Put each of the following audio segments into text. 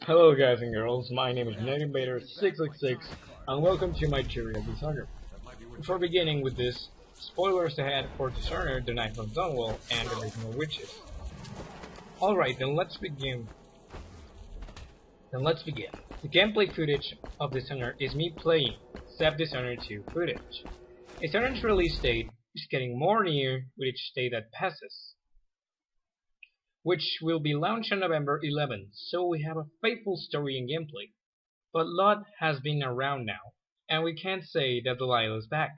Hello guys and girls, my name is Negabator666 and welcome to my theory of Dishonored. Before beginning with this, spoilers ahead for Dishonored, the Knife of Dunwall, and the Original Witches. Alright, then let's begin. The gameplay footage of Dishonored is me playing Dishonored 2 footage. Dishonored's release date is getting more near with each day that passes, which will be launched on November 11th, so we have a faithful story and gameplay. But lot has been around now, and we can't say that Delilah is back.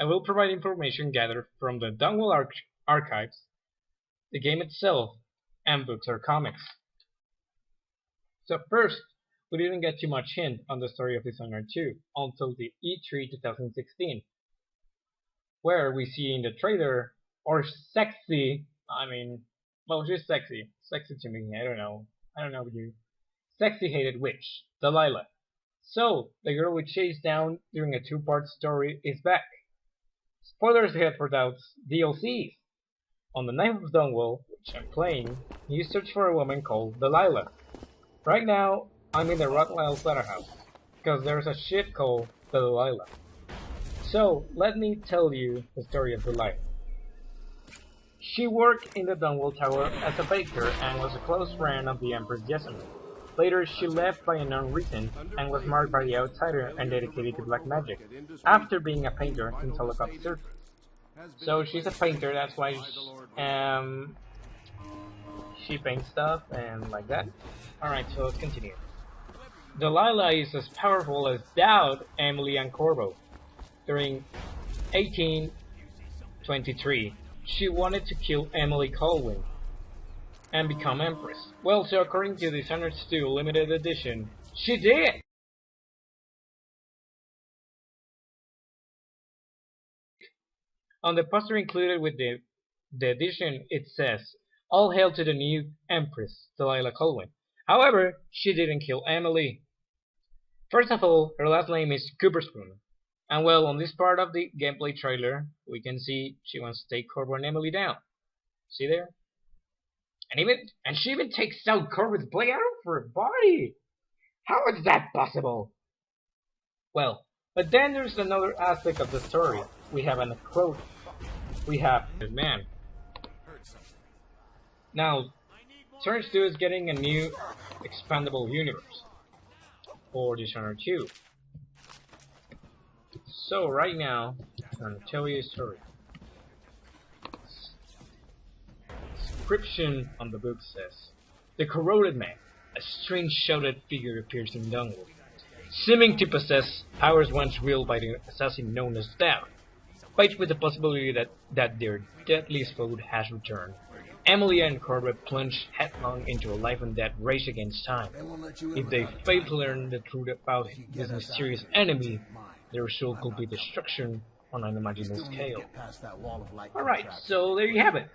I will provide information gathered from the Dunwall archives, the game itself, and books or comics. So first, we didn't get too much hint on the story of Dishonored 2 until the E3 2016, where we see in the trailer, or sexy, well, she's sexy to me, I don't know about you, sexy hated witch, Delilah. So, the girl we chased down during a two-part story is back. Spoilers ahead for Daud's DLCs. On the Knife of Dunwall, which I'm playing, you search for a woman called Delilah. Right now, I'm in the Rottweil's Slaughterhouse, because there's a ship called the Delilah. So, let me tell you the story of Delilah. She worked in the Dunwall Tower as a baker and was a close friend of the Empress Dishonored. Later, she left by unknown reason and was marked by the Outsider and dedicated to black magic, after being a painter since Holocaust surfing. So she's a painter, that's why she paints stuff and like that. Alright, so let's continue. Delilah is as powerful as Daud, Emily, and Corvo. During 1823, she wanted to kill Emily Colwyn and become Empress. Well, so according to Dishonored 2 limited edition, she did! On the poster included with the edition, it says, "All hail to the new Empress, Delilah Colwyn." However, she didn't kill Emily. First of all, her last name is Cooperspoon. And well, on this part of the gameplay trailer, we can see she wants to take Corvo and Emily down. See there? And she even takes out Corvo's blade out of her body! How is that possible? Well, but then there's another aspect of the story. We have a quote. We have this man. Now, Dishonored 2 is getting a new expandable universe for Dishonored 2. So right now, I'm going to tell you a story. Description on the book says, "The corroded man, a strange shrouded figure, appears in Dunwall, seeming to possess powers once wielded by the assassin known as Daud. Faced with the possibility that their deadliest foe has returned, Emily and Corvo plunge headlong into a life-and-death race against time. If they fail to learn the truth about this mysterious enemy, the result could be destruction on an unimaginable scale." Alright, so there you have it.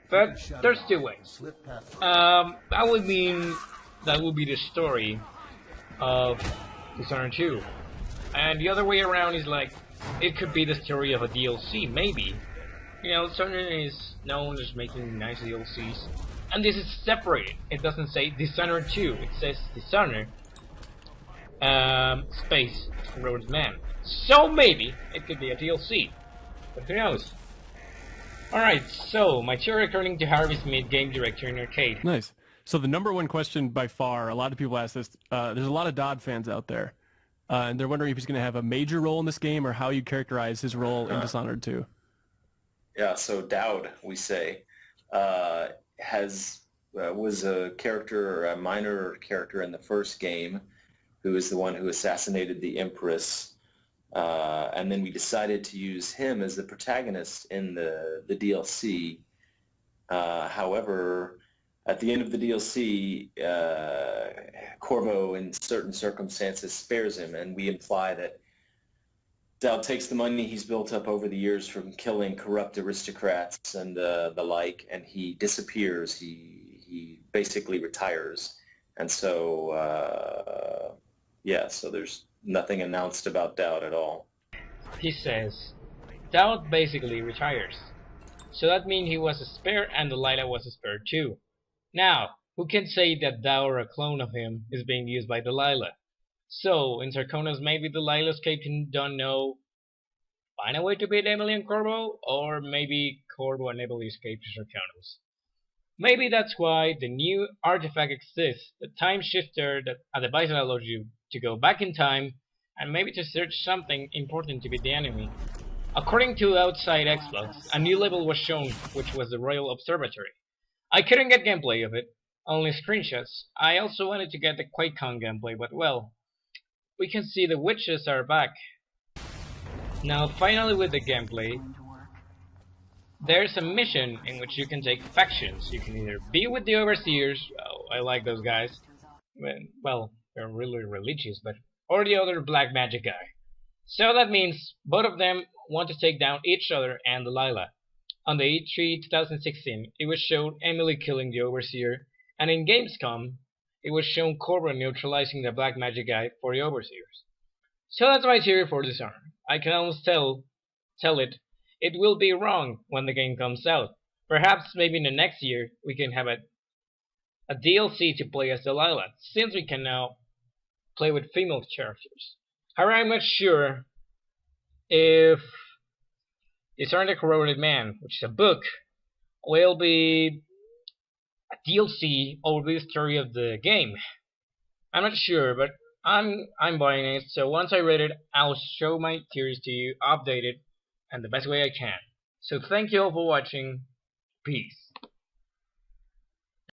But there's two ways. That would be the story of Dishonored 2. And the other way around is like, it could be the story of a DLC, maybe. You know, Dishonored is known as making nice DLCs. And this is separated. It doesn't say Dishonored 2, it says Dishonored space Corroded Man. So maybe it could be a DLC. But who knows? Alright, so my theory according to Harvey Smith, game director in Arcade. Nice. So the number one question by far, a lot of people ask this, there's a lot of Daud fans out there. And they're wondering if he's going to have a major role in this game or how you characterize his role in Dishonored 2. Yeah, so Daud, we say, was a character, or a minor character in the first game, who is the one who assassinated the Empress. And then we decided to use him as the protagonist in the DLC. However, at the end of the DLC, Corvo, in certain circumstances, spares him, and we imply that Daud takes the money he's built up over the years from killing corrupt aristocrats and the like, and he disappears. He basically retires, and so yeah. So there's nothing announced about Daud at all. He says, Daud basically retires. So that means he was a spare and Delilah was a spare too. Now, Who can say that Daud or a clone of him is being used by Delilah? So, in Sarkonos, maybe Delilah escaped and don't know, find a way to beat Emily and Corvo, or maybe Corvo and Emily escaped to Sarkonos. Maybe that's why the new artifact exists, the time shifter, that a device that allows you to go back in time, and maybe to search something important to beat the enemy. According to Outside Xbox, a new level was shown, which was the Royal Observatory. I couldn't get gameplay of it, only screenshots. I also wanted to get the QuakeCon gameplay, but well, we can see the witches are back. Now finally with the gameplay, there's a mission in which you can take factions. You can either be with the Overseers, oh, I like those guys, well, they're really religious, but or the other black magic guy. So that means both of them want to take down each other and Delilah. On the E3 2016, it was shown Emily killing the Overseer, and in Gamescom, it was shown Corvo neutralizing the black magic guy for the Overseers. So that's my theory for Dishonored. I can almost tell it will be wrong when the game comes out. Perhaps maybe in the next year we can have a DLC to play as Delilah, since we can now play with female characters. However, I'm not sure if Dishonored the Corroded Man, which is a book, will be a DLC over the story of the game. I'm not sure, but I'm buying it, so once I read it, I'll show my theories to you, updated, and the best way I can. So thank you all for watching. Peace.